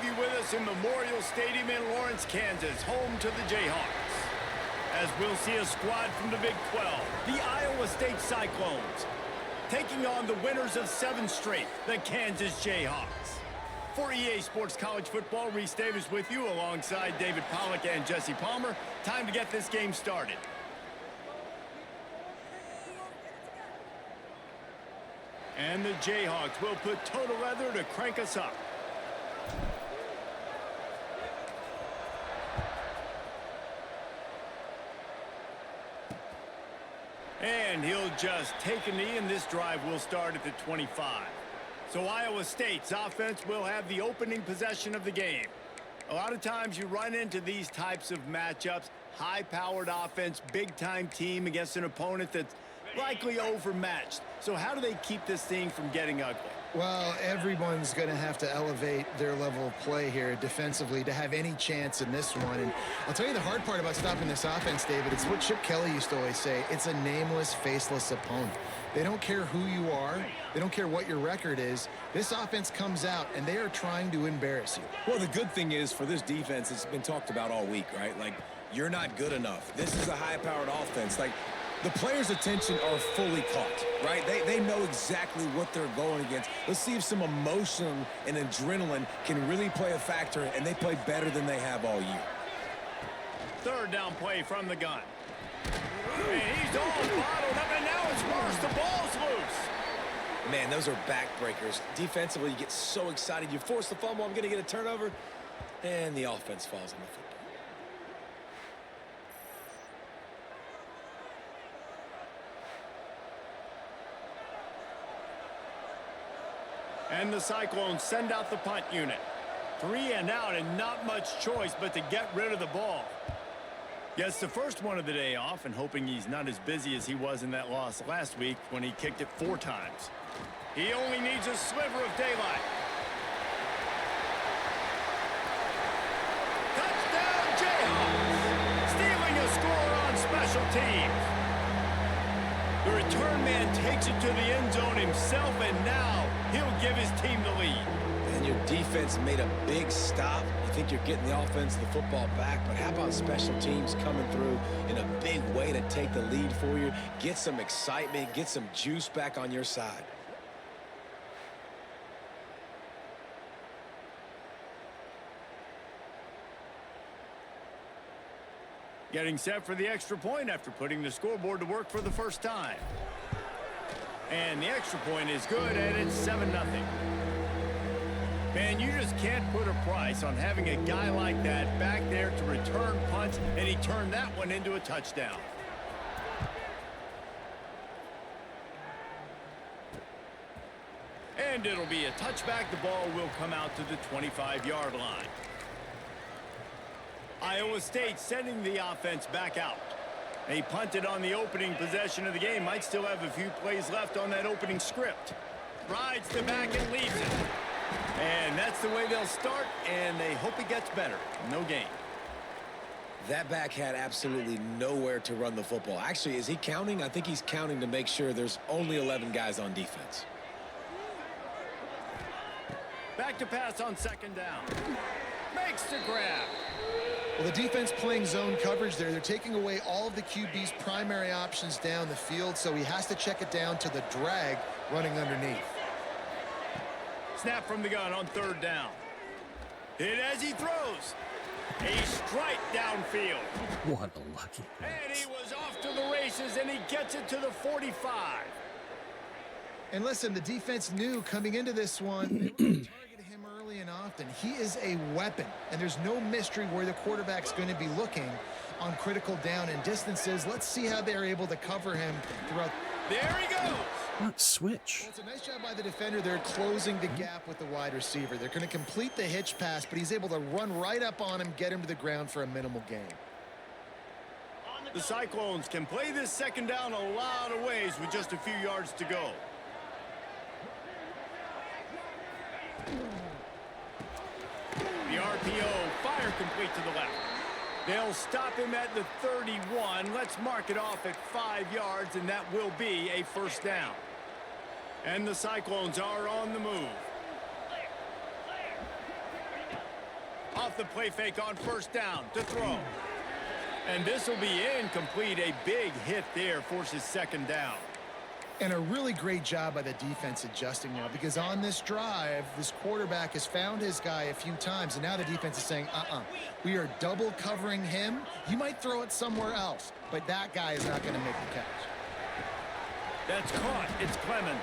have you with us in Memorial Stadium in Lawrence, Kansas, home to the Jayhawks. As we'll see a squad from the Big 12, the Iowa State Cyclones, taking on the winners of 7 straight, the Kansas Jayhawks. For EA Sports College Football, Reese Davis with you alongside David Pollack and Jesse Palmer. Time to get this game started. And the Jayhawks will put total leather to crank us up. And he'll just take a knee, and this drive will start at the 25. So Iowa State's offense will have the opening possession of the game. A lot of times you run into these types of matchups, high-powered offense, big-time team against an opponent that's likely overmatched. So how do they keep this thing from getting ugly? Well, everyone's going to have to elevate their level of play here defensively to have any chance in this one. And I'll tell you the hard part about stopping this offense, David, it's what Chip Kelly used to always say. It's a nameless, faceless opponent. They don't care who you are. They don't care what your record is. This offense comes out, and they are trying to embarrass you. Well, the good thing is for this defense, it's been talked about all week, right? Like, you're not good enough. This is a high-powered offense. Like, the players' attention are fully caught, right? They know exactly what they're going against. Let's see if some emotion and adrenaline can really play a factor, and they play better than they have all year. Third down play from the gun. And he's all bottled up, and now it's worse. The ball's loose. Man, those are backbreakers. Defensively, you get so excited. You force the fumble, I'm going to get a turnover, and the offense falls on the football. And the Cyclones send out the punt unit. 3 and out, and not much choice but to get rid of the ball. Gets the first one of the day off, and hoping he's not as busy as he was in that loss last week when he kicked it 4 times. He only needs a sliver of daylight. Touchdown Jayhawks! Stealing a score on special teams. The return man takes it to the end zone himself, and now he'll give his team the lead. And your defense made a big stop. You think you're getting the offense, the football back, but how about special teams coming through in a big way to take the lead for you, get some excitement, get some juice back on your side. Getting set for the extra point after putting the scoreboard to work for the first time. And the extra point is good, and it's 7-0. Man, you just can't put a price on having a guy like that back there to return punts, and he turned that one into a touchdown. And it'll be a touchback. The ball will come out to the 25-yard line. Iowa State sending the offense back out. They punted on the opening possession of the game. Might still have a few plays left on that opening script. Rides the back and leaves it. And that's the way they'll start, and they hope it gets better. No gain. That back had absolutely nowhere to run the football. Actually, is he counting? I think he's counting to make sure there's only 11 guys on defense. Back to pass on second down. Makes the grab. Well, the defense playing zone coverage there. They're taking away all of the QB's primary options down the field, so he has to check it down to the drag running underneath. Snap from the gun on third down. Hit as he throws. A strike downfield. What a lucky And he was off to the races, and he gets it to the 45. And listen, the defense knew coming into this one, they were going to target him early and often. He is a weapon, and there's no mystery where the quarterback's going to be looking on critical down and distances. Let's see how they're able to cover him throughout. There he goes. What switch? Well, it's a nice job by the defender. They're closing the gap with the wide receiver. They're going to complete the hitch pass, but he's able to run right up on him, get him to the ground for a minimal gain. The Cyclones can play this second down a lot of ways with just a few yards to go. The RPO, fire complete to the left. They'll stop him at the 31. Let's mark it off at 5 yards, and that will be a first down. And the Cyclones are on the move. off the play fake on first down to throw. And this will be incomplete. A big hit there forces second down. And a really great job by the defense adjusting now, because on this drive, this quarterback has found his guy a few times, and now the defense is saying, we are double covering him. You might throw it somewhere else, but that guy is not going to make the catch. That's caught. It's Clemens.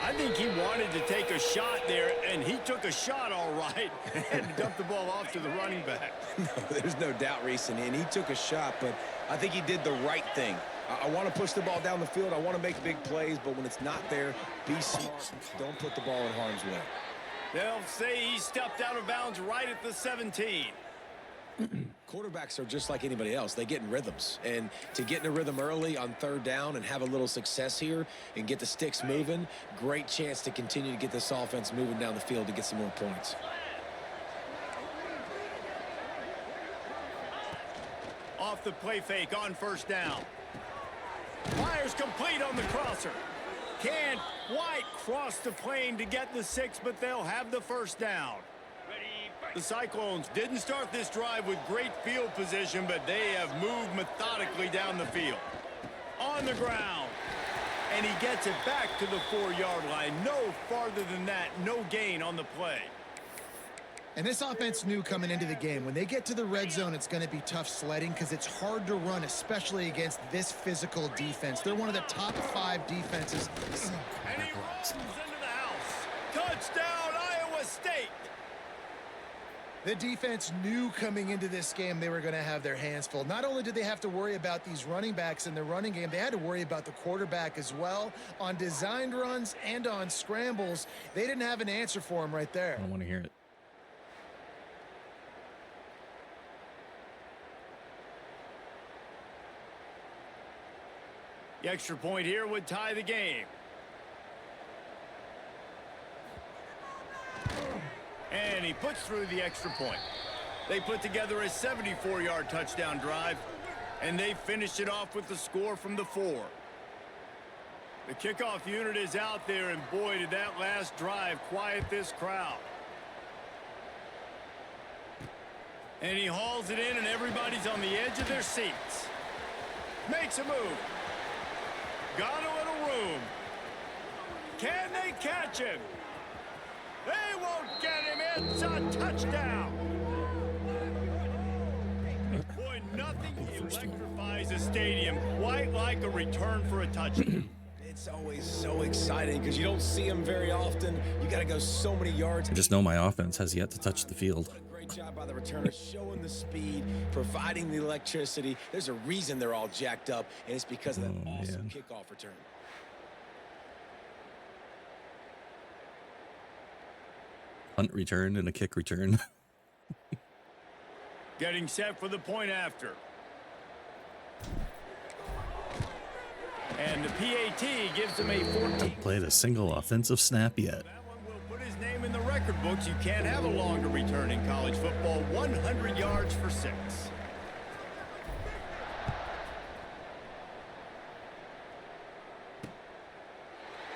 I think he wanted to take a shot there, and he took a shot all right and dumped the ball off to the running back. No, there's no doubt, Reese, and he took a shot, but I think he did the right thing. I want to push the ball down the field. I want to make big plays, but when it's not there, be smart. Don't put the ball in harm's way. They'll say he stepped out of bounds right at the 17. Quarterbacks are just like anybody else. They get in rhythms. And to get in a rhythm early on third down and have a little success here and get the sticks moving, great chance to continue to get this offense moving down the field to get some more points. Off the play fake on first down. Fires complete on the crosser. Can't quite cross the plane to get the 6, but they'll have the first down. The Cyclones didn't start this drive with great field position, but they have moved methodically down the field. On the ground. And he gets it back to the 4-yard line. No farther than that. No gain on the play. And this offense knew coming into the game, when they get to the red zone, it's going to be tough sledding because it's hard to run, especially against this physical defense. They're one of the top 5 defenses. And he runs into the house. Touchdown, Iowa State. The defense knew coming into this game they were going to have their hands full. Not only did they have to worry about these running backs in the running game, they had to worry about the quarterback as well. On designed runs and on scrambles, they didn't have an answer for him right there. I don't want to hear it. The extra point here would tie the game. And he puts through the extra point. They put together a 74-yard touchdown drive, and they finished it off with the score from the 4. The kickoff unit is out there, and boy, did that last drive quiet this crowd. And he hauls it in, and everybody's on the edge of their seats. Makes a move. Got a little room. Can they catch him? They won't get him. It's a touchdown. Boy, nothing electrifies a stadium quite like a return for a touchdown. It's always so exciting because you don't see them very often. You got to go so many yards. I just know my offense has yet to touch the field. Great job by the returner, showing the speed, providing the electricity. There's a reason they're all jacked up, and it's because of that awesome kickoff return. Punt return and a kick return. Getting set for the point after. And the PAT gives him a 14. Played a single offensive snap yet. That one will put his name in the record books. You can't have a longer return in college football. 100 yards for 6.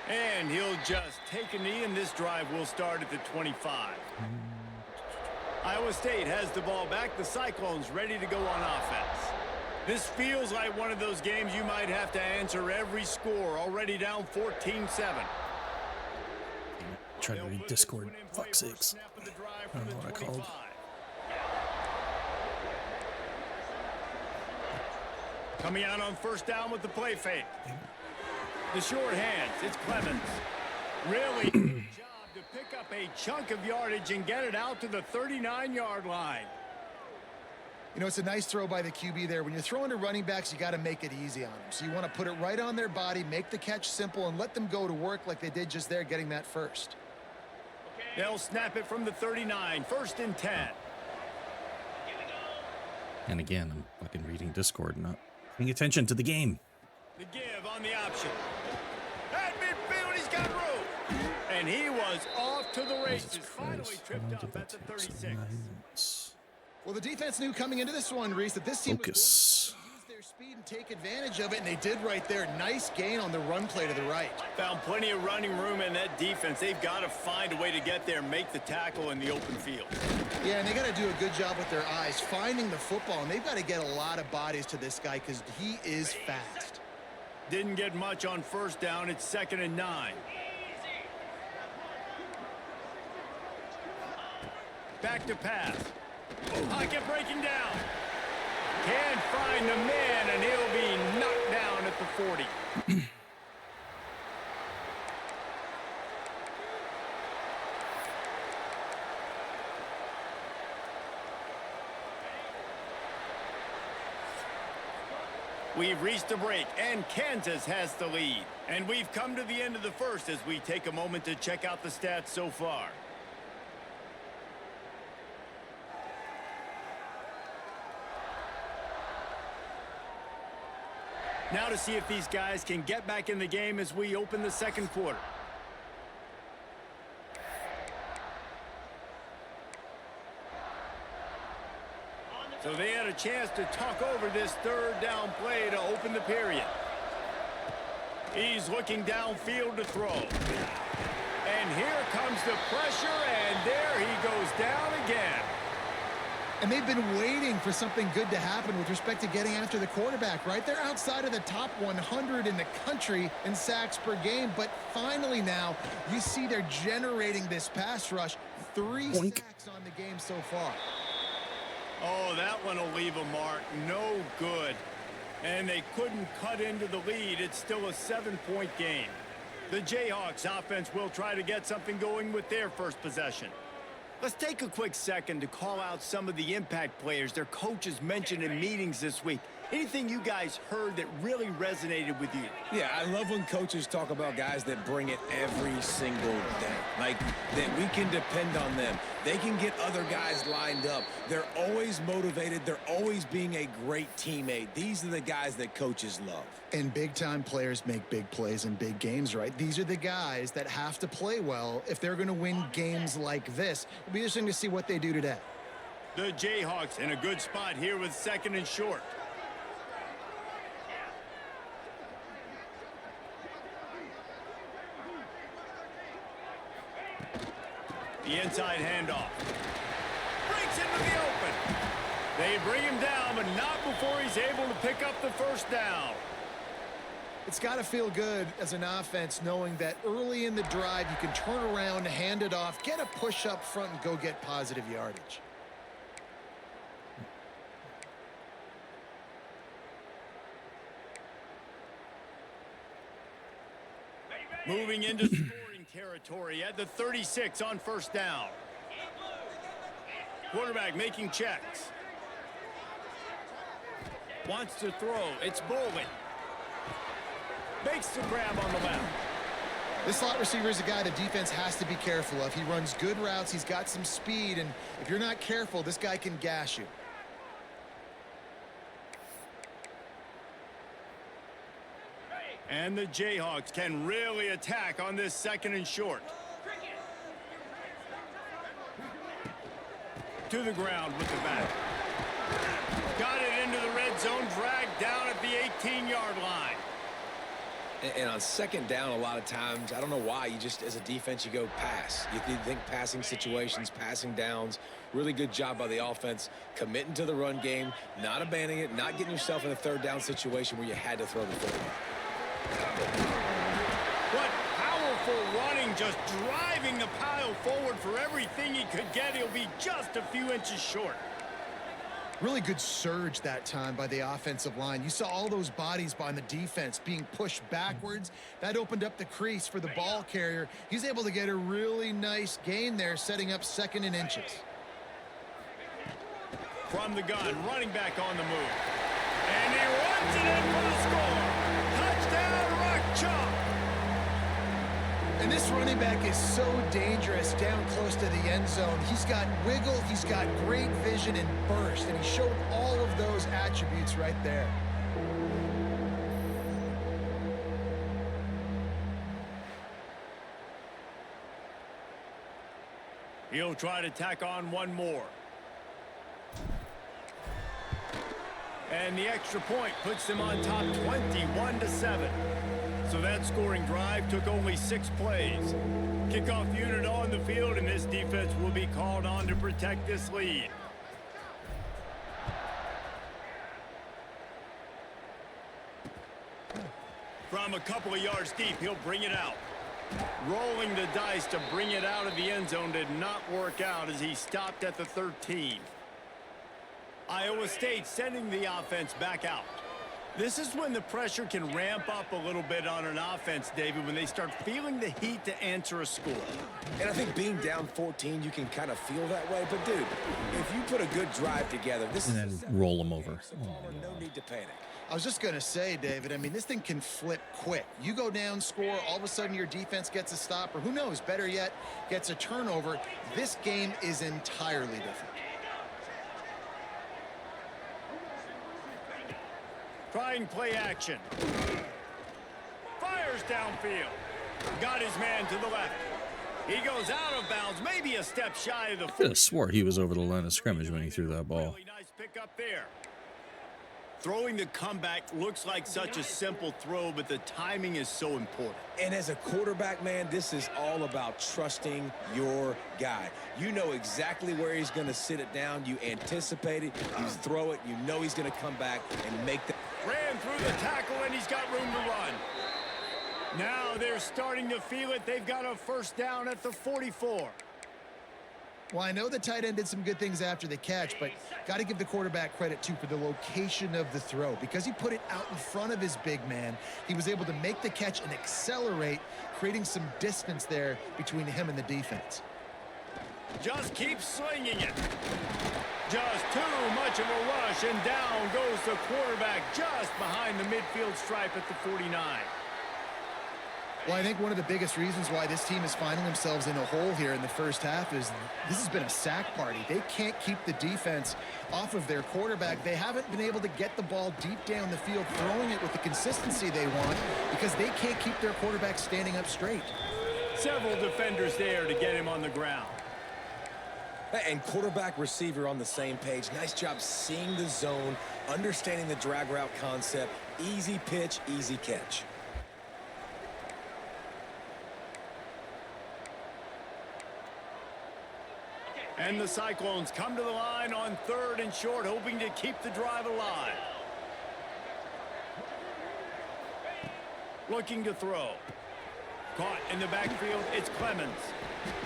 And he'll just take a knee, and this drive will start at the 25. Iowa State has the ball back. The Cyclones ready to go on offense. This feels like one of those games you might have to answer every score. Already down 14-7. Try to read Discord. Fuck sakes. I don't know what I called. Coming out on first down with the play fake. The short hands. It's Clemens. Really good job to pick up a chunk of yardage and get it out to the 39-yard line. You know, it's a nice throw by the QB there. When you're throwing to running backs, you got to make it easy on them. So you want to put it right on their body, make the catch simple, and let them go to work like they did just there, getting that first. They'll snap it from the 39. 1st and 10. And again, I'm fucking reading Discord, not paying attention to the game. The give on the option. At midfield, he's got room. And he was off to the races. Finally tripped up at the 36. Well, the defense knew coming into this one, Reese, that this team Focus. was going to use their speed and take advantage of it, and they did right there. Nice gain on the run play to the right. Found plenty of running room in that defense. They've got to find a way to get there and make the tackle in the open field. Yeah, and they got to do a good job with their eyes, finding the football, and they've got to get a lot of bodies to this guy because he is fast. Didn't get much on first down. It's 2nd and 9. Back to pass. Pocket breaking down. Can't find the man, and he'll be knocked down at the 40. We've reached a break, and Kansas has the lead. And we've come to the end of the first as we take a moment to check out the stats so far. Now to see if these guys can get back in the game as we open the second quarter. So they had a chance to talk over this third down play to open the period. He's looking downfield to throw. And here comes the pressure, and there he goes down again. And they've been waiting for something good to happen with respect to getting after the quarterback, right? They're outside of the top 100 in the country in sacks per game, but finally now you see they're generating this pass rush. 3 sacks on the game so far. Oh, that one will leave a mark. No good. And they couldn't cut into the lead. It's still a 7-point game. The Jayhawks offense will try to get something going with their first possession. Let's take a quick second to call out some of the impact players their coaches mentioned in meetings this week. Anything you guys heard that really resonated with you? Yeah, I love when coaches talk about guys that bring it every single day. Like, that we can depend on them. They can get other guys lined up. They're always motivated. They're always being a great teammate. These are the guys that coaches love. And big-time players make big plays in big games, right? These are the guys that have to play well if they're going to win games like this. It'll be interesting to see what they do today. The Jayhawks in a good spot here with 2nd and short. The inside handoff. Breaks into the open. They bring him down, but not before he's able to pick up the first down. It's got to feel good as an offense knowing that early in the drive you can turn around, hand it off, get a push up front, and go get positive yardage. Moving into scoring territory at the 36 on first down. Quarterback making checks. Wants to throw. It's Bolden. Makes the grab on the left. This slot receiver is a guy the defense has to be careful of. He runs good routes. He's got some speed, and if you're not careful, this guy can gash you. And the Jayhawks can really attack on this 2nd and short. To the ground with the back. Got it into the red zone, dragged down at the 18-yard line. And on 2nd down, a lot of times, I don't know why, you just, as a defense, you go pass. You think passing situations, passing downs. Really good job by the offense, committing to the run game, not abandoning it, not getting yourself in a 3rd down situation where you had to throw the football. What powerful running, just driving the pile forward for everything he could get. He'll be just a few inches short. Really good surge that time by the offensive line. You saw all those bodies by the defense being pushed backwards. That opened up the crease for the ball carrier. He's able to get a really nice gain there, setting up 2nd and inches. From the gun, running back on the move. And he runs it in for the score. Touchdown, Rock Chalk. And this running back is so dangerous down close to the end zone. He's got wiggle, he's got great vision and burst, and he showed all of those attributes right there. He'll try to tack on one more. And the extra point puts them on top 21-7. So that scoring drive took only 6 plays. Kickoff unit on the field, and this defense will be called on to protect this lead. From a couple of yards deep, he'll bring it out. Rolling the dice to bring it out of the end zone did not work out as he stopped at the 13. Iowa State sending the offense back out. This is when the pressure can ramp up a little bit on an offense, David, when they start feeling the heat to answer a score. And I think being down 14, you can kind of feel that way. But, dude, if you put a good drive together, this And is then roll them over. no need to panic. I was just going to say, David, I mean, this thing can flip quick. You go down, score, all of a sudden your defense gets a stop, or who knows, better yet, gets a turnover. This game is entirely different. Trying play action. Fires downfield. Got his man to the left. He goes out of bounds, maybe a step shy of the I could have 40. swore he was over the line of scrimmage when he threw that ball. Really nice pick up there. Throwing the comeback looks like such a simple throw, but the timing is so important. And as a quarterback, man, this is all about trusting your guy. You know exactly where he's going to sit it down. You anticipate it. You throw it. You know he's going to come back and make the... Ran through the tackle, and he's got room to run. Now they're starting to feel it. They've got a first down at the 44. Well, I know the tight end did some good things after the catch, but got to give the quarterback credit, too, for the location of the throw. Because he put it out in front of his big man, he was able to make the catch and accelerate, creating some distance there between him and the defense. Just keep slinging it. Just too much of a rush, and down goes the quarterback just behind the midfield stripe at the 49. Well, I think one of the biggest reasons why this team is finding themselves in a hole here in the first half is this has been a sack party. They can't keep the defense off of their quarterback. They haven't been able to get the ball deep down the field, throwing it with the consistency they want because they can't keep their quarterback standing up straight. Several defenders there to get him on the ground. And quarterback receiver on the same page. Nice job seeing the zone, understanding the drag route concept. Easy pitch, easy catch. And the Cyclones come to the line on 3rd and short, hoping to keep the drive alive. Looking to throw. Caught in the backfield, it's Clemens.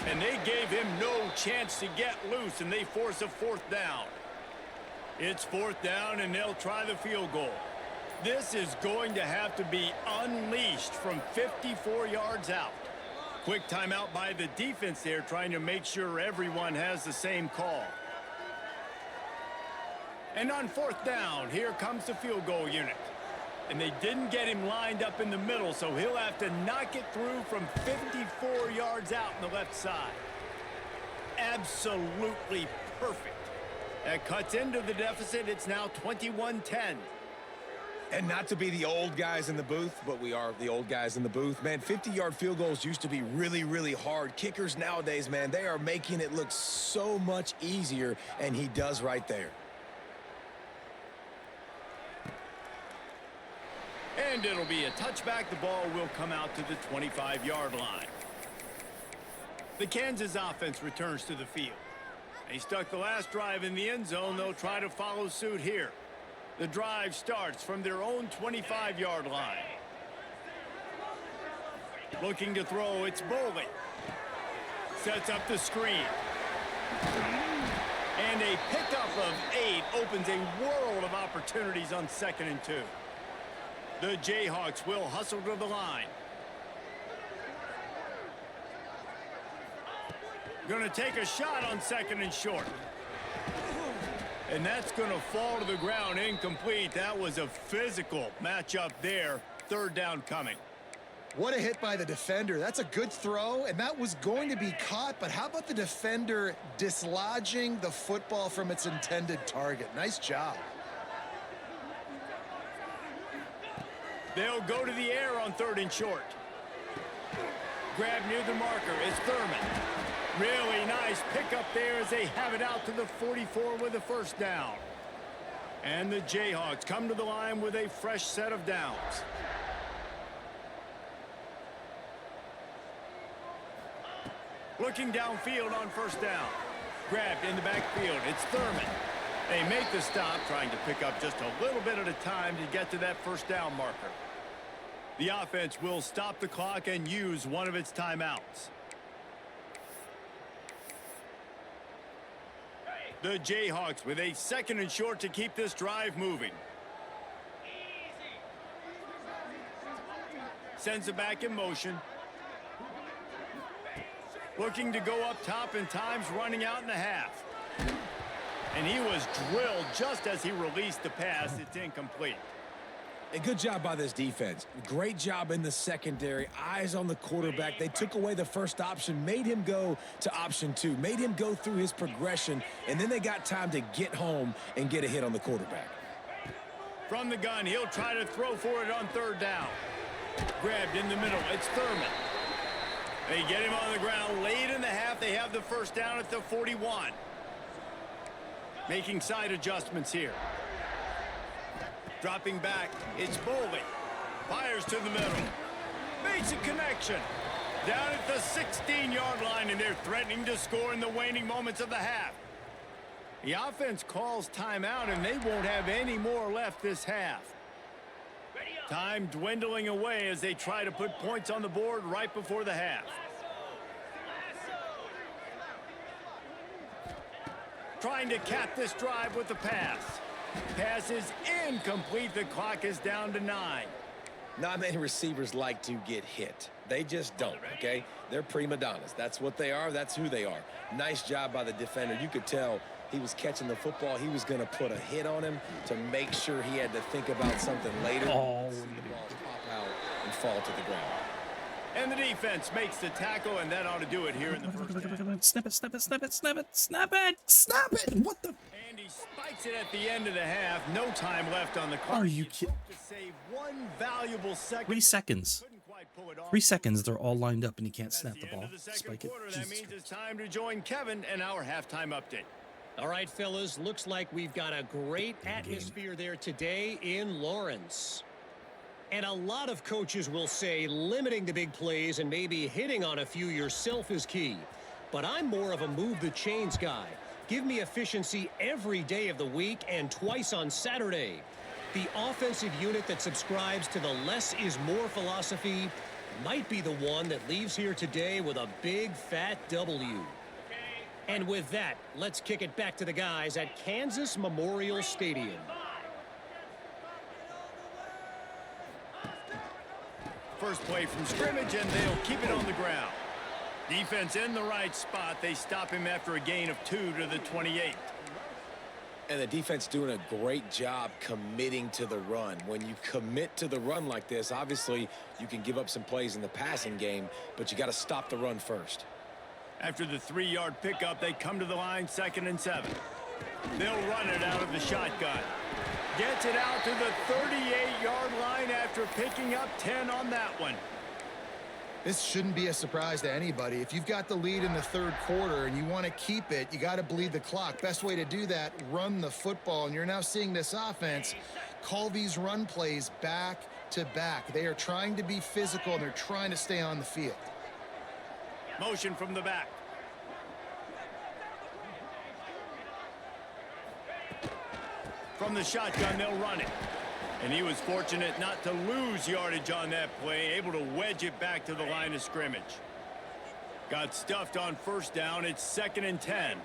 And they gave him no chance to get loose, and they force a 4th down. It's 4th down, and they'll try the field goal. This is going to have to be unleashed from 54 yards out. Quick timeout by the defense there, trying to make sure everyone has the same call. And on 4th down, here comes the field goal unit. And they didn't get him lined up in the middle, so he'll have to knock it through from 54 yards out on the left side. Absolutely perfect. That cuts into the deficit. It's now 21-10. And not to be the old guys in the booth, but we are the old guys in the booth. Man, 50-yard field goals used to be really, really hard. Kickers nowadays, man, they are making it look so much easier, and he does right there. And it'll be a touchback. The ball will come out to the 25-yard line. The Kansas offense returns to the field. They stuck the last drive in the end zone. They'll try to follow suit here. The drive starts from their own 25-yard line. Looking to throw, it's Boley. Sets up the screen. And a pickup of 8 opens a world of opportunities on 2nd and 2. The Jayhawks will hustle to the line. Going to take a shot on 2nd and short. And that's going to fall to the ground incomplete. That was a physical matchup there. 3rd down coming. What a hit by the defender. That's a good throw, and that was going to be caught, but how about the defender dislodging the football from its intended target? Nice job. They'll go to the air on 3rd and short. Grab near the marker. It's Thurman. Really nice pickup there as they have it out to the 44 with a 1st down. And the Jayhawks come to the line with a fresh set of downs. Looking downfield on first down. Grabbed in the backfield. It's Thurman. They make the stop, trying to pick up just a little bit at a time to get to that first down marker. The offense will stop the clock and use one of its timeouts. The Jayhawks with a 2nd and short to keep this drive moving. Sends it back in motion. Looking to go up top, and time's running out in the half. And he was drilled just as he released the pass. It's incomplete. A good job by this defense. Great job in the secondary. Eyes on the quarterback. They took away the first option, made him go to option 2, made him go through his progression, and then they got time to get home and get a hit on the quarterback. From the gun, he'll try to throw for it on 3rd down. Grabbed in the middle. It's Thurman. They get him on the ground late in the half. They have the first down at the 41. Making side adjustments here. Dropping back, it's Boley. Fires to the middle. Makes a connection. Down at the 16-yard line, and they're threatening to score in the waning moments of the half. The offense calls timeout, and they won't have any more left this half. Time dwindling away as they try to put points on the board right before the half. Trying to cap this drive with the pass. Pass is incomplete. The clock is down to 9. Not many receivers like to get hit. They just don't, okay? They're prima donnas. That's what they are. That's who they are. Nice job by the defender. You could tell he was catching the football. He was going to put a hit on him to make sure he had to think about something later. Oh. See the ball pop out and fall to the ground. And the defense makes the tackle, and that ought to do it here in the first half. Snap it, snap it, snap it, snap it, snap it, snap it! What the? And he spikes it at the end of the half. No time left on the clock. Are you kidding? To save one valuable second. 3 seconds. Couldn't quite pull it off. 3 seconds, they're all lined up and he can't That's snap the the end ball. of the second Spike it. quarter. That Jesus means Christ. it's time to join Kevin and our halftime update. All right, fellas, looks like we've got a great atmosphere there today in Lawrence. And a lot of coaches will say limiting the big plays and maybe hitting on a few yourself is key. But I'm more of a move the chains guy. Give me efficiency every day of the week and twice on Saturday. The offensive unit that subscribes to the less is more philosophy might be the one that leaves here today with a big fat W. And with that, let's kick it back to the guys at Kansas Memorial Stadium. First play from scrimmage, and they'll keep it on the ground. Defense in the right spot. They stop him after a gain of 2 to the 28. And the defense doing a great job committing to the run. When you commit to the run like this, obviously you can give up some plays in the passing game, but you got to stop the run first. After the 3-yard pickup, they come to the line 2nd and 7. They'll run it out of the shotgun. Gets it out to the 38-yard line after picking up 10 on that one. This shouldn't be a surprise to anybody. If you've got the lead in the 3rd quarter and you want to keep it, you got to bleed the clock. Best way to do that, run the football. And you're now seeing this offense call these run plays back to back. They are trying to be physical, and they're trying to stay on the field. Motion from the back. From the shotgun, they'll run it. And he was fortunate not to lose yardage on that play, able to wedge it back to the line of scrimmage. Got stuffed on first down. It's 2nd and 10.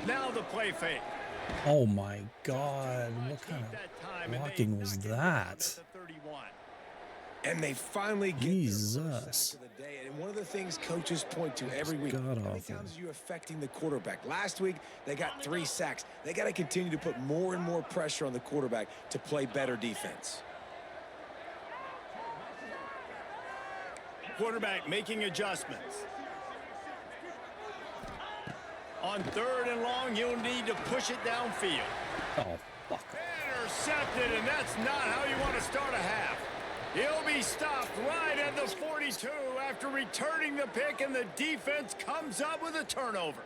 Now the play fake. Oh my God, what kind of blocking was that? And they finally get Jesus. their first sack of the day. And one of the things coaches point to every week, how many times are you affecting the quarterback? Last week, they got 3 sacks. They got to continue to put more and more pressure on the quarterback to play better defense. Quarterback making adjustments. On 3rd and long, you'll need to push it downfield. Oh, fuck. Intercepted, and that's not how you want to start a half. He'll be stopped right at the 42 after returning the pick, and the defense comes up with a turnover.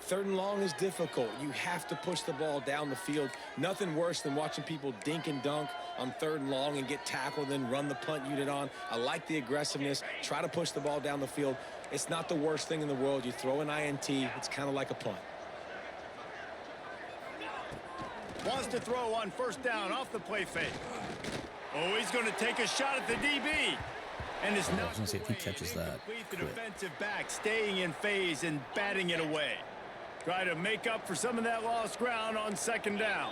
Third and long is difficult. You have to push the ball down the field. Nothing worse than watching people dink and dunk on third and long and get tackled, then run the punt unit on. I like the aggressiveness. Try to push the ball down the field. It's not the worst thing in the world. You throw an INT, it's kind of like a punt. Wants to throw on first down off the play fake. Oh, he's going to take a shot at the DB. And it's not gonna see if he catches that the quick. defensive back staying in phase and batting it away. Try to make up for some of that lost ground on second down.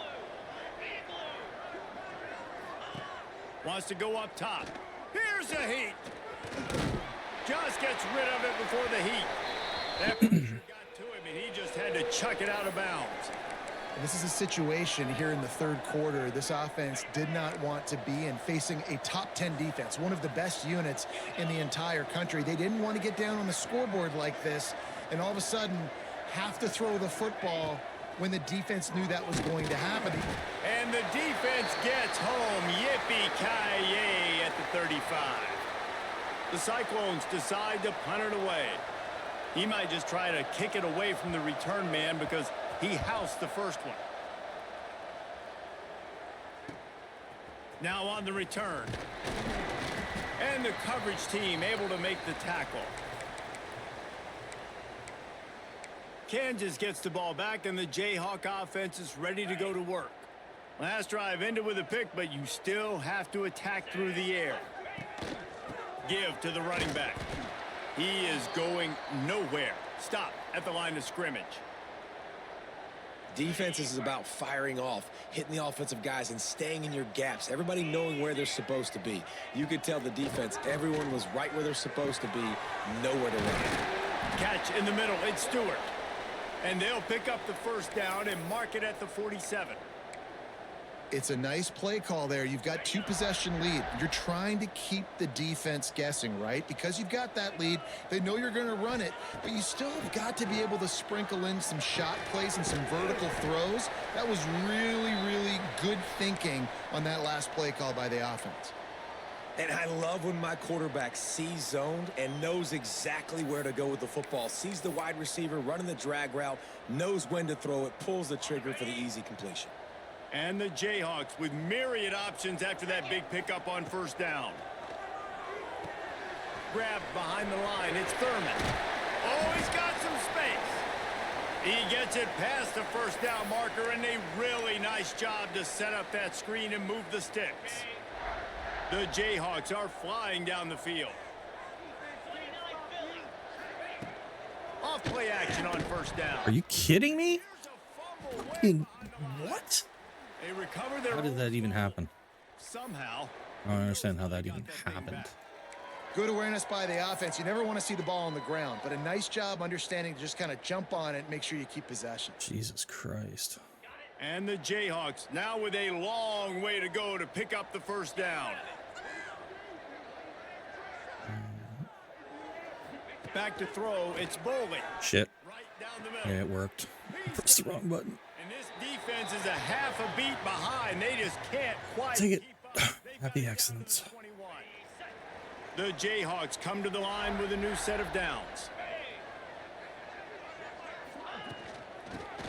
Wants to go up top. Here's the heat. Just gets rid of it before the heat. That pressure got to him, and he just had to chuck it out of bounds. This is a situation here in the third quarter this offense did not want to be in, facing a top 10 defense, one of the best units in the entire country. They didn't want to get down on the scoreboard like this and all of a sudden have to throw the football when the defense knew that was going to happen. And the defense gets home. Yippee-ki-yay at the 35. The Cyclones decide to punt it away. He might just try to kick it away from the return man because he housed the first one. Now on the return. And the coverage team able to make the tackle. Kansas gets the ball back, and the Jayhawk offense is ready to go to work. Last drive ended with a pick, but you still have to attack through the air. Give to the running back. He is going nowhere. Stop at the line of scrimmage. Defense is about firing off, hitting the offensive guys, and staying in your gaps. Everybody knowing where they're supposed to be. You could tell the defense, everyone was right where they're supposed to be, nowhere to run. Catch in the middle. It's Stewart. And they'll pick up the first down and mark it at the 47. It's a nice play call there. You've got 2-possession lead. You're trying to keep the defense guessing, right? Because you've got that lead, they know you're going to run it, but you still have got to be able to sprinkle in some shot plays and some vertical throws. That was really, really good thinking on that last play call by the offense. And I love when my quarterback sees zoned and knows exactly where to go with the football. Sees the wide receiver running the drag route, knows when to throw it, pulls the trigger for the easy completion. And the Jayhawks with myriad options after that big pickup on first down. Grabbed behind the line. It's Thurman. Oh, he's got some space. He gets it past the first down marker, and a really nice job to set up that screen and move the sticks. The Jayhawks are flying down the field. Off play action on first down. Are you kidding me? Here's a fumble Fucking away. what? They recover their How did that even happen? somehow. I don't understand how that even happened. Good awareness by the offense. You never want to see the ball on the ground, but a nice job understanding to just kind of jump on it and make sure you keep possession. Jesus Christ. And the Jayhawks now with a long way to go to pick up the first down. Back to throw. It's Bowling. Shit. Right down the middle. Yeah, it worked. Pressed the wrong button. And this defense is a half a beat behind. They just can't quite Take it. keep up. They've Happy got it accidents. down to 21. The Jayhawks come to the line with a new set of downs.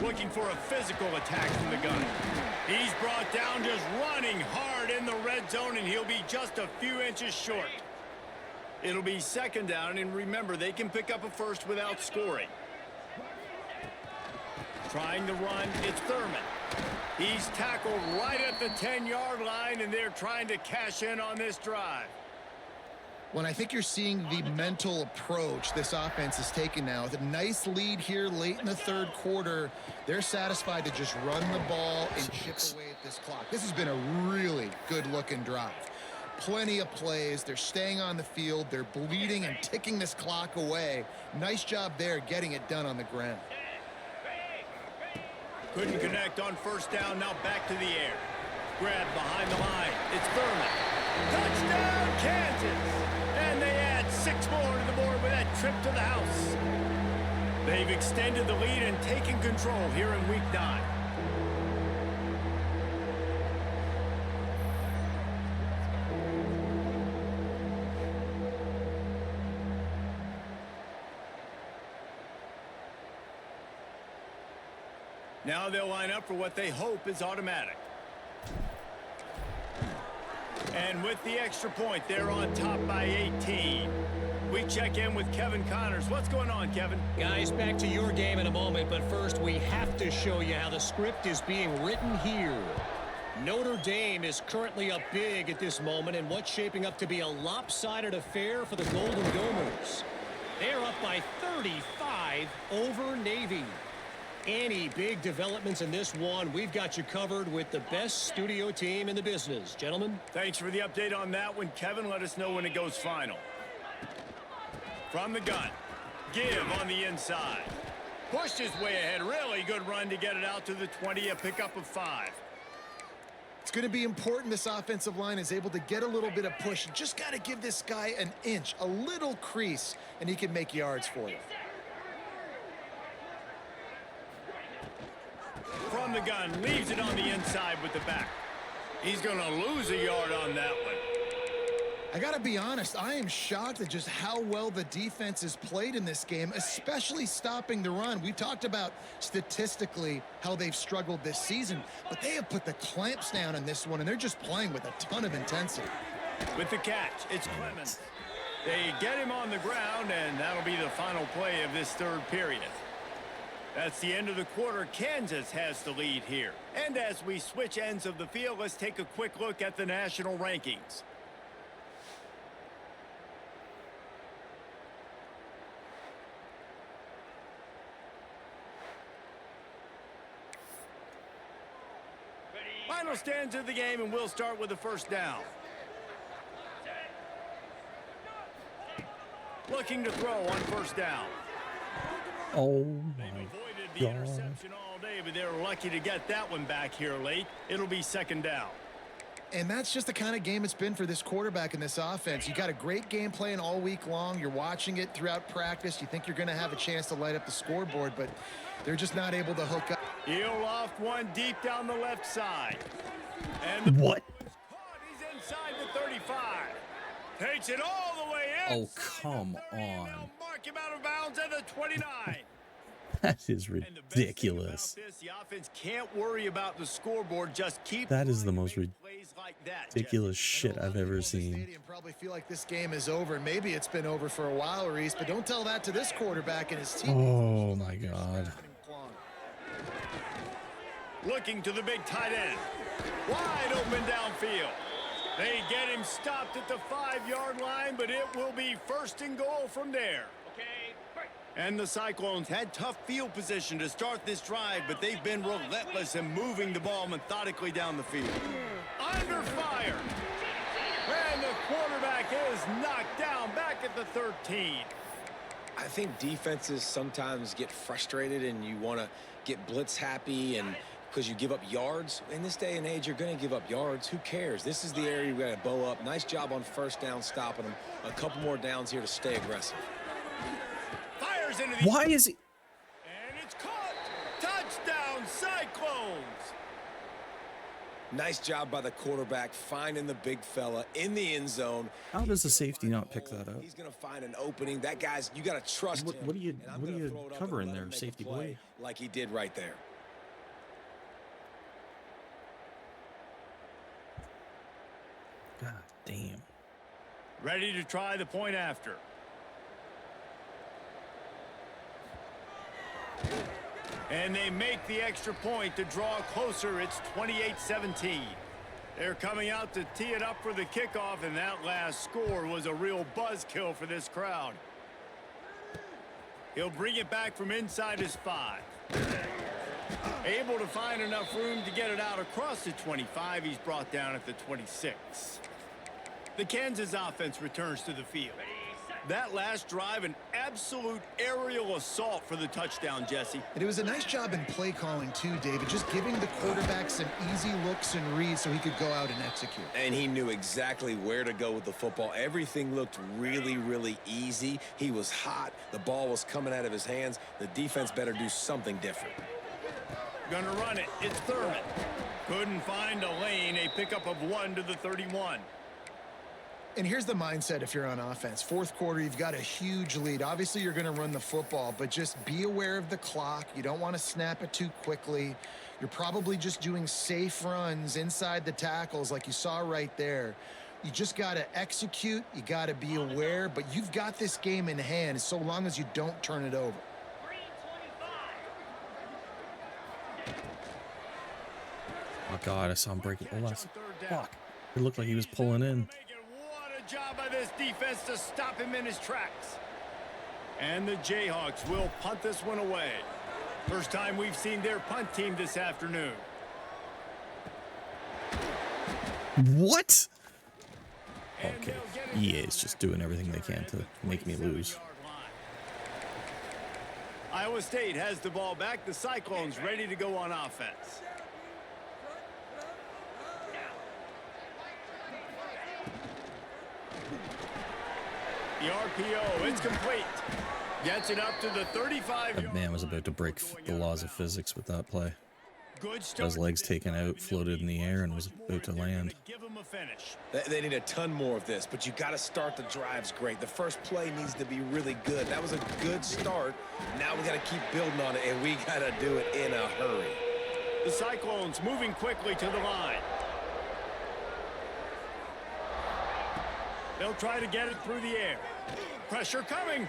Looking for a physical attack from the gun. He's brought down just running hard in the red zone, and he'll be just a few inches short. It'll be second down, and remember, they can pick up a first without scoring. Trying to run, it's Thurman. He's tackled right at the 10-yard line, and they're trying to cash in on this drive. When I think you're seeing the mental approach this offense is taking now, with a nice lead here late in the third quarter, they're satisfied to just run the ball and chip away at this clock. This has been a really good-looking drive. Plenty of plays. They're staying on the field. They're bleeding and ticking this clock away. Nice job there getting it done on the ground. Couldn't connect on first down. Now back to the air. Grab behind the line. It's Thurman. Touchdown, Kansas! And they add 6 more to the board with that trip to the house. They've extended the lead and taken control here in Week 9. Now they'll line up for what they hope is automatic. And with the extra point, they're on top by 18. We check in with Kevin Connors. What's going on, Kevin? Guys, back to your game in a moment, but first we have to show you how the script is being written here. Notre Dame is currently up big at this moment in what's shaping up to be a lopsided affair for the Golden Domers. They're up by 35 over Navy. Any big developments in this one, we've got you covered with the best studio team in the business. Gentlemen? Thanks for the update on that one, Kevin. Let us know when it goes final. From the gun. Give on the inside. Pushed his way ahead. Really good run to get it out to the 20. A pickup of 5. It's going to be important this offensive line is able to get a little bit of push. You just got to give this guy an inch, a little crease, and he can make yards for you. From the gun, leaves it on the inside with the back. He's going to lose a yard on that one. I got to be honest, I am shocked at just how well the defense has played in this game, especially stopping the run. We talked about statistically how they've struggled this season, but they have put the clamps down in this one, and they're just playing with a ton of intensity. With the catch, it's Clemens. They get him on the ground, and that'll be the final play of this third period. That's the end of the quarter. Kansas has the lead here. And as we switch ends of the field, let's take a quick look at the national rankings. Final stands of the game, and we'll start with the first down. Looking to throw on first down. Oh They've my avoided the God. interception all day, but they're lucky to get that one back here late. It'll be second down. And that's just the kind of game it's been for this quarterback in this offense. You got a great game plan all week long. You're watching it throughout practice. You think you're going to have a chance to light up the scoreboard, but they're just not able to hook up. He'll loft one deep down the left side. And the What? ball is caught. He's inside the 35. Takes it all the way in. Oh, come on. Now mark him out of bounds at the 29. That is And the best thing ridiculous. about this, the offense can't worry about the scoreboard. Just keep That is the trying to most make plays like that, ridiculous shit A lot I've of people ever in the seen. stadium probably feel like this game is over. Maybe it's been over for a while, Reese, but don't tell that to this quarterback and his team. Oh my God. Looking to the big tight end. Wide open downfield. They get him stopped at the 5-yard line, but it will be first and goal from there. And the Cyclones had tough field position to start this drive, but they've been relentless in moving the ball methodically down the field. Under fire. And the quarterback is knocked down back at the 13. I think defenses sometimes get frustrated and you want to get blitz happy and because you give up yards. In this day and age, you're going to give up yards. Who cares? This is the area we got to bow up. Nice job on first down stopping them. A couple more downs here to stay aggressive. Fires into the... Why is he? And it's caught. Touchdown, Cyclones. Nice job by the quarterback finding the big fella in the end zone. How does the safety not pick that up? He's going to find an opening. That guy's, you got to trust him. What are you- And I'm what are gonna you throw it up covering and let there, him make a safety play boy? like he did right there. God damn. Ready to try the point after. And they make the extra point to draw closer. It's 28-17. They're coming out to tee it up for the kickoff, and that last score was a real buzzkill for this crowd. He'll bring it back from inside his 5. Able to find enough room to get it out across the 25. He's brought down at the 26. The Kansas offense returns to the field. That last drive, an absolute aerial assault for the touchdown, Jesse. And it was a nice job in play calling too, David, just giving the quarterback some easy looks and reads so he could go out and execute. And he knew exactly where to go with the football. Everything looked really, really easy. He was hot. The ball was coming out of his hands. The defense better do something different. Gonna run it. It's Thurman. Couldn't find a lane. A pickup of 1 to the 31. And here's the mindset if you're on offense. Fourth quarter, you've got a huge lead. Obviously, you're going to run the football, but just be aware of the clock. You don't want to snap it too quickly. You're probably just doing safe runs inside the tackles like you saw right there. You just got to execute. You got to be aware, but you've got this game in hand so long as you don't turn it over. Oh, God, I saw him breaking. Oh, that's, fuck. It looked like he was pulling in. What a job by this defense to stop him in his tracks. And the Jayhawks will punt this one away. First time we've seen their punt team this afternoon. What? Okay. EA is just doing everything they can to make me lose. Iowa State has the ball back. The Cyclones ready to go on offense. The RPO, it's complete. Gets it up to the 35. That man was about to break the laws of physics with that play. Good Got his legs taken out, floated in the air, and was about to land. Give him a finish. They need a ton more of this, but you got to start the drives great. The first play needs to be really good. That was a good start. Now we got to keep building on it, and we got to do it in a hurry. The Cyclones moving quickly to the line. They'll try to get it through the air. Pressure coming.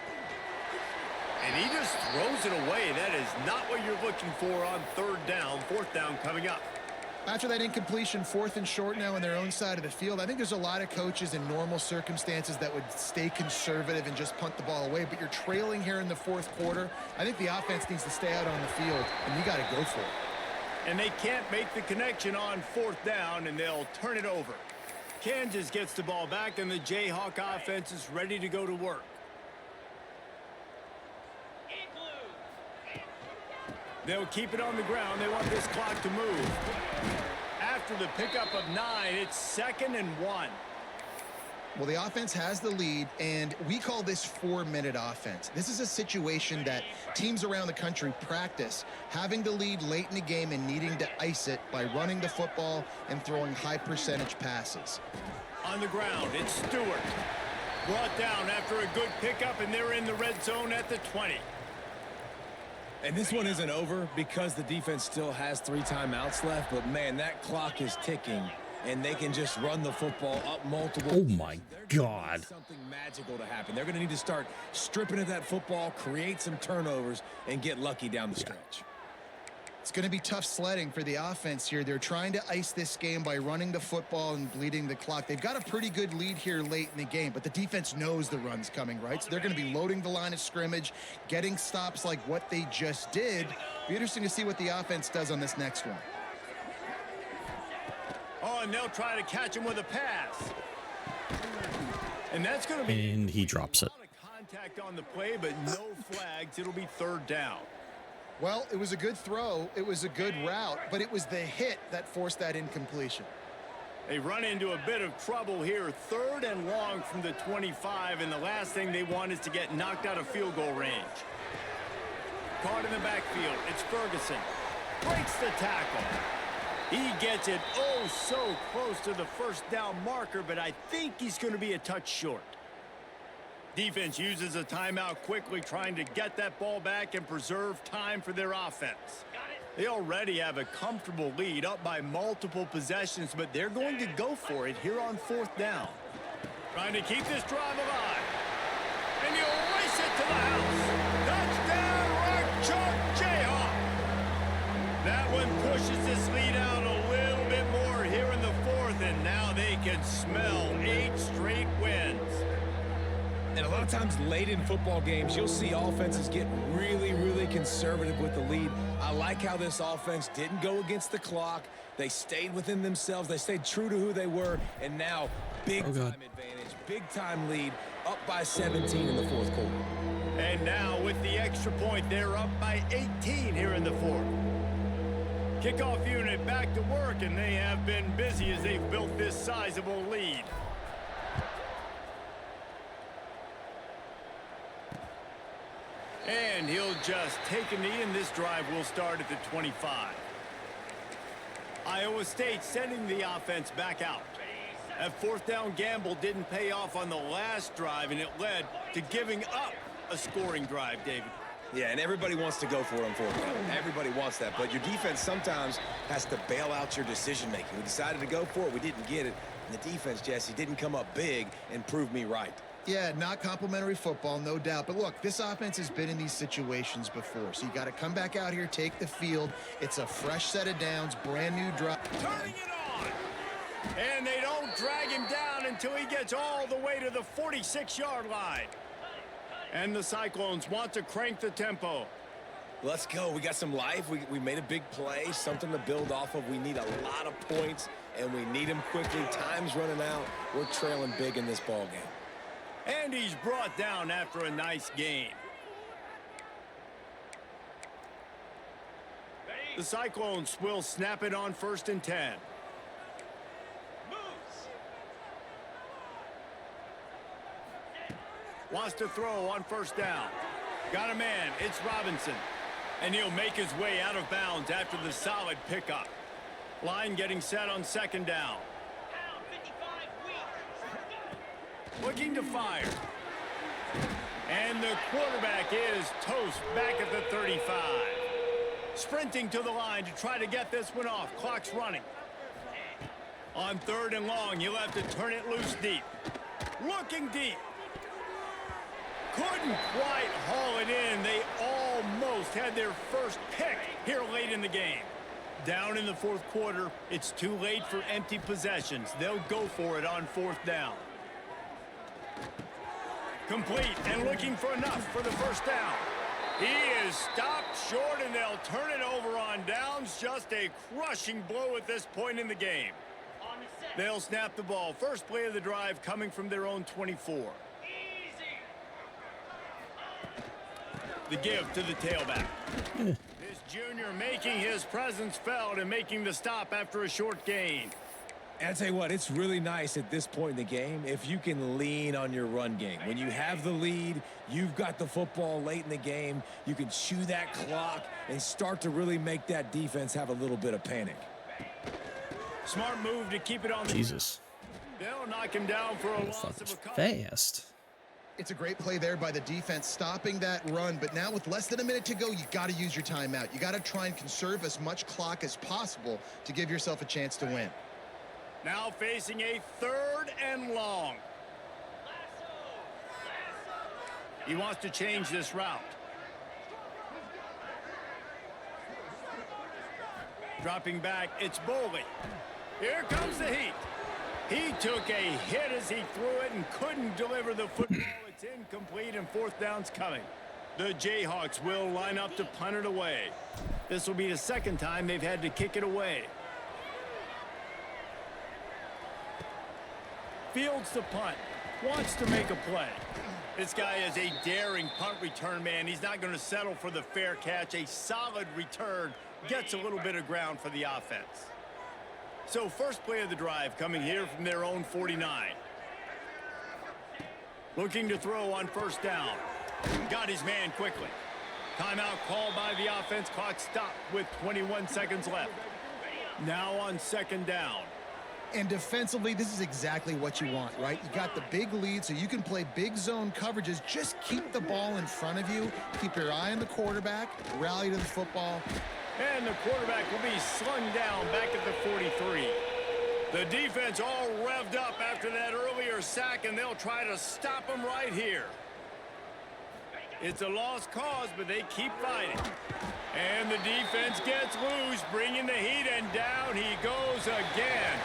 And he just throws it away. That is not what you're looking for on third down. Fourth down coming up. After that incompletion, 4th and short now on their own side of the field, I think there's a lot of coaches in normal circumstances that would stay conservative and just punt the ball away. But you're trailing here in the 4th quarter. I think the offense needs to stay out on the field, and you got to go for it. And they can't make the connection on 4th down, and they'll turn it over. Kansas gets the ball back, and the Jayhawk offense is ready to go to work. They'll keep it on the ground. They want this clock to move. After the pickup of 9, it's 2nd and 1. Well, the offense has the lead, and we call this 4-minute offense. This is a situation that teams around the country practice, having the lead late in the game and needing to ice it by running the football and throwing high-percentage passes. On the ground, it's Stewart. Brought down after a good pickup, and they're in the red zone at the 20. And this one isn't over because the defense still has 3 timeouts left, but man, that clock is ticking, and they can just run the football up multiple. Oh my God. Something magical to happen. They're going to need to start stripping at that football, create some turnovers, and get lucky down the stretch. It's going to be tough sledding for the offense here. They're trying to ice this game by running the football and bleeding the clock. They've got a pretty good lead here late in the game, but the defense knows the run's coming, right? So they're going to be loading the line of scrimmage, getting stops like what they just did. Be interesting to see what the offense does on this next one. Oh, and they'll try to catch him with a pass. And that's going to be... And he drops it. A lot of contact on the play, but no flags. It'll be 3rd down. Well, it was a good throw. It was a good route, but it was the hit that forced that incompletion. They run into a bit of trouble here. 3rd and long from the 25, and the last thing they want is to get knocked out of field goal range. Caught in the backfield. It's Ferguson. Breaks the tackle. He gets it oh so close to the 1st down marker, but I think he's going to be a touch short. Defense uses a timeout quickly, trying to get that ball back and preserve time for their offense. They already have a comfortable lead, up by multiple possessions, but they're going to go for it here on 4th down. Trying to keep this drive alive. And you race it to the house. Touchdown, Rock Chalk Jayhawk. That one pushes this lead out a little bit more here in the 4th, and now they can smell 8 straight wins. And a lot of times late in football games, you'll see offenses get really, really conservative with the lead. I like how this offense didn't go against the clock. They stayed within themselves. They stayed true to who they were. And now, big-time advantage, big-time lead, up by 17 in the 4th quarter. And now with the extra point, they're up by 18 here in the 4th. Kickoff unit back to work, and they have been busy as they've built this sizable lead. And he'll just take a knee, and this drive will start at the 25. Iowa State sending the offense back out. That fourth down gamble didn't pay off on the last drive, and it led to giving up a scoring drive, David. Yeah, and everybody wants to go for it on fourth down. Everybody wants that, but your defense sometimes has to bail out your decision-making. We decided to go for it. We didn't get it. And the defense, Jesse, didn't come up big and prove me right. Yeah, not complimentary football, no doubt. But look, this offense has been in these situations before. So you got to come back out here, take the field. It's a fresh set of downs, brand new drive. Turning it on. And they don't drag him down until he gets all the way to the 46-yard line. And the Cyclones want to crank the tempo. Let's go. We got some life. We made a big play, something to build off of. We need a lot of points, and we need them quickly. Time's running out. We're trailing big in this ball game. And he's brought down after a nice gain. The Cyclones will snap it on 1st and 10. Wants to throw on 1st down. Got a man. It's Robinson. And he'll make his way out of bounds after the solid pickup. Line getting set on 2nd down. Looking to fire. And the quarterback is toast back at the 35. Sprinting to the line to try to get this one off. Clock's running. On 3rd and long, you'll have to turn it loose deep. Looking deep. Couldn't quite haul it in. They almost had their first pick here late in the game. Down in the 4th quarter, it's too late for empty possessions. They'll go for it on 4th down. Complete and looking for enough for the 1st down. He is stopped short, and they'll turn it over on downs. Just a crushing blow at this point in the game. They'll snap the ball. First play of the drive coming from their own 24. The give to the tailback. This junior making his presence felt and making the stop after a short gain. And I tell you what, it's really nice at this point in the game if you can lean on your run game. When you have the lead, you've got the football late in the game, you can chew that clock and start to really make that defense have a little bit of panic. Smart move to keep it on the... Jesus. They'll knock him down for a loss of Motherfucker's a couple. fast. It's a great play there by the defense, stopping that run. But now with less than a minute to go, you got to use your timeout. You got to try and conserve as much clock as possible to give yourself a chance to win. Now facing a 3rd and long. He wants to change this route. Dropping back, it's Boley. Here comes the heat. He took a hit as he threw it and couldn't deliver the football. It's incomplete, and 4th down's coming. The Jayhawks will line up to punt it away. This will be the 2nd time they've had to kick it away. Fields the punt. Wants to make a play. This guy is a daring punt return man. He's not going to settle for the fair catch. A solid return gets a little bit of ground for the offense. So first play of the drive coming here from their own 49. Looking to throw on 1st down. Got his man quickly. Timeout called by the offense. Clock stopped with 21 seconds left. Now on 2nd down. And defensively, this is exactly what you want, right? You got the big lead, so you can play big zone coverages. Just keep the ball in front of you. Keep your eye on the quarterback. Rally to the football. And the quarterback will be slung down back at the 43. The defense all revved up after that earlier sack, and they'll try to stop him right here. It's a lost cause, but they keep fighting. And the defense gets loose, bringing the heat, and down he goes again.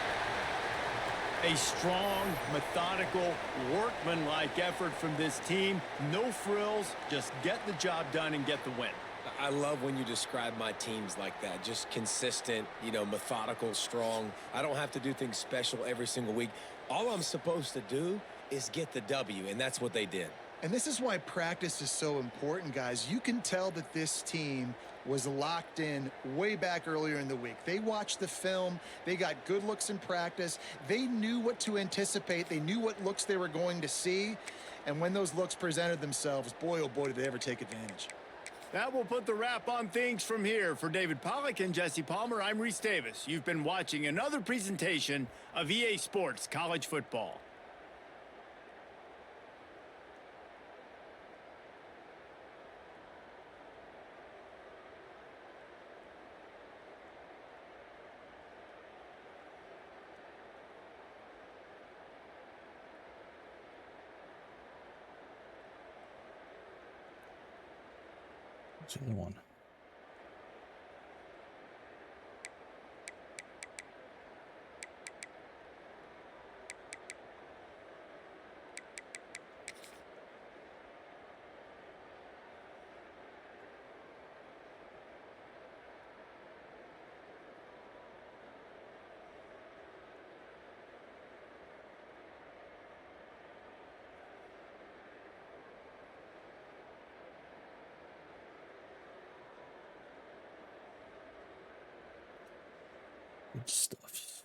A strong, methodical, workmanlike effort from this team. No frills, just get the job done and get the win. I love when you describe my teams like that. Just consistent, methodical, strong. I don't have to do things special every single week. All I'm supposed to do is get the W, and that's what they did. And this is why practice is so important, guys. You can tell that this team was locked in way back earlier in the week. They watched the film. They got good looks in practice. They knew what to anticipate. They knew what looks they were going to see. And when those looks presented themselves, boy, oh boy, did they ever take advantage. That will put the wrap on things from here. For David Pollack and Jesse Palmer, I'm Reese Davis. You've been watching another presentation of EA Sports College Football. What's the other one? Good stuff.